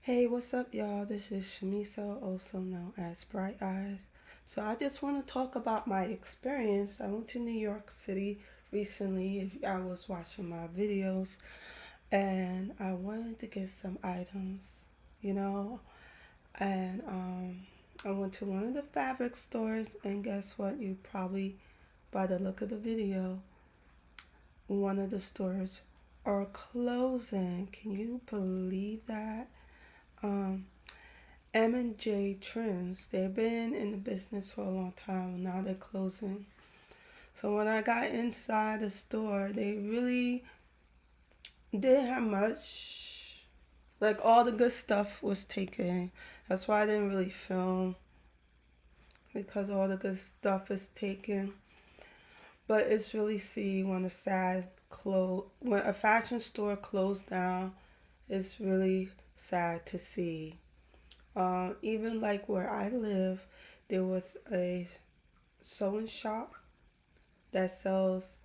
Hey, what's up, y'all? This is Shamisa, also known as Bright Eyes. So, I just want to talk about my experience. I went to New York City recently. If I was watching my videos, and I wanted to get some items, you know. And I went to one of the fabric stores, and guess what? You probably, by the look of the video, one of the stores are closing. Can you believe that? Um, M&J Trims. They've been in the business for a long time and now they're closing. So when I got inside the store, they really didn't have much. Like all the good stuff was taken. That's why I didn't really film because all the good stuff is taken. But it's really see when when a fashion store closed down. It's really sad to see. Even like where I live, there was a sewing shop that sells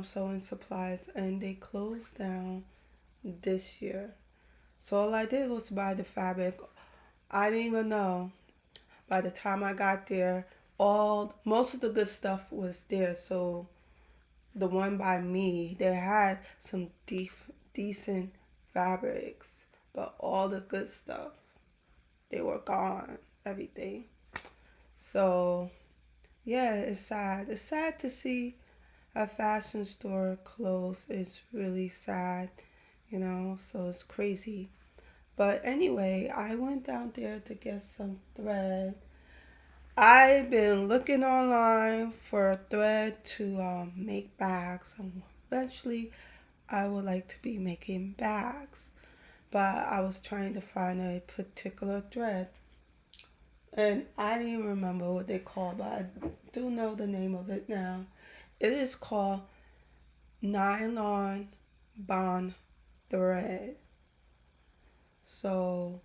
sewing supplies, and they closed down this year. So all I did was buy the fabric. I didn't even know. By the time I got there, all most of the good stuff was there. So the one by me, they had some decent fabrics, but all the good stuff, they were gone. Everything. So yeah, it's sad. It's sad to see a fashion store close. It's really sad, so it's crazy. But anyway, I went down there to get some thread. I've been looking online for a thread to make bags. Eventually, I would like to be making bags. But I was trying to find a particular thread. And I didn't even remember what they call, but I do know the name of it now. It is called nylon bond thread. So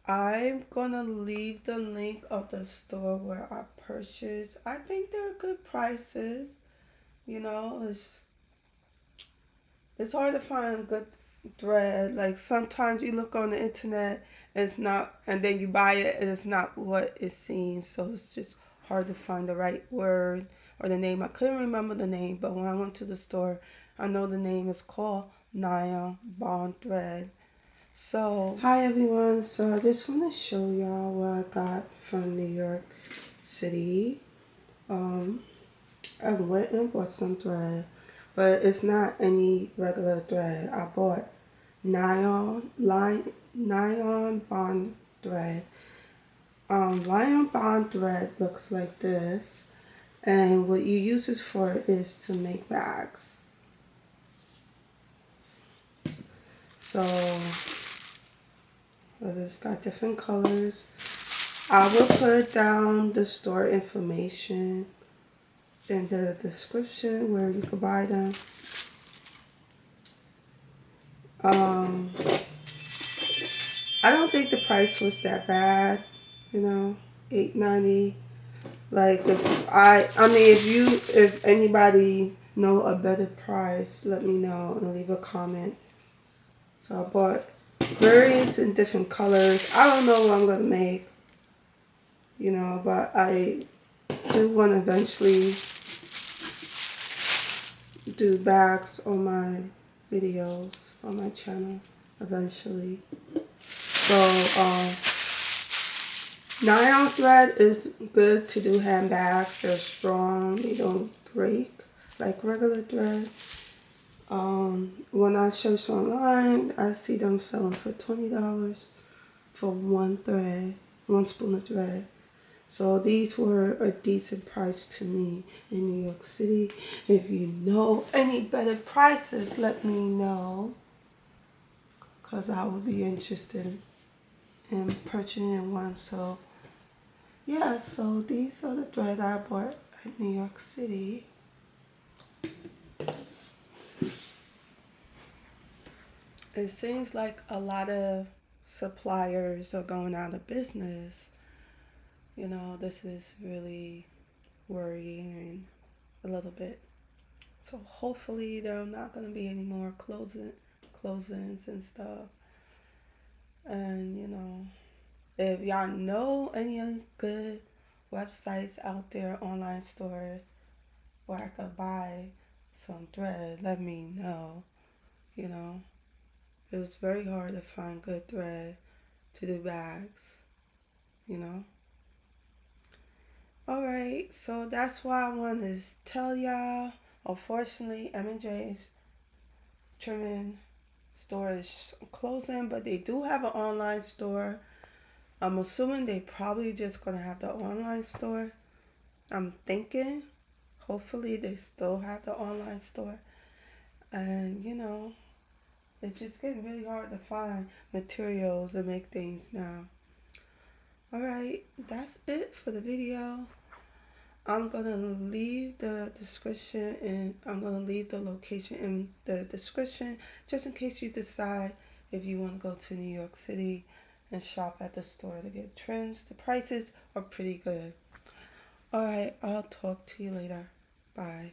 I'm gonna leave the link of the store where I purchased. I think they're good prices. It's hard to find good thread. Like sometimes you look on the internet and it's not, and then you buy it and it's not what it seems. So it's just hard to find the right word or the name. I couldn't remember the name, but when I went to the store, I know the name is called Naya Bond Thread. So, hi everyone. So, I just want to show y'all what I got from New York City. Um, I went and bought some thread, but it's not any regular thread. I bought nylon bond thread. Nylon bond thread looks like this, and what you use it for is to make bags. So, it's got different colors. I will put down the store information in the description where you can buy them. Um, I don't think the price was that bad, $8.90. Like if anybody know a better price, let me know and leave a comment. So I bought various in different colors. I don't know what I'm gonna make, but I do want to eventually do bags on my videos on my channel eventually. So nylon thread is good to do handbags. They're strong. They don't break like regular thread. When I search online, I see them selling for $20 for one spool of thread. So these were a decent price to me in New York City. If you know any better prices, let me know, because I would be interested in purchasing one. So yeah, so these are the thread I bought at New York City. It seems like a lot of suppliers are going out of business. This is really worrying a little bit. So hopefully there are not going to be any more closings and stuff. And if y'all know any good websites out there, online stores where I could buy some thread, let me know. You know, it's very hard to find good thread to do bags, you know. Alright, so that's why I wanted to tell y'all. Unfortunately, M&J's trimming store is closing, but they do have an online store. I'm assuming they probably just gonna have the online store. I'm thinking, hopefully they still have the online store. And it's just getting really hard to find materials to make things now. Alright, that's it for the video. I'm gonna leave the description and I'm gonna leave the location in the description just in case you decide if you want to go to New York City and shop at the store to get trims. The prices are pretty good. Alright, I'll talk to you later. Bye.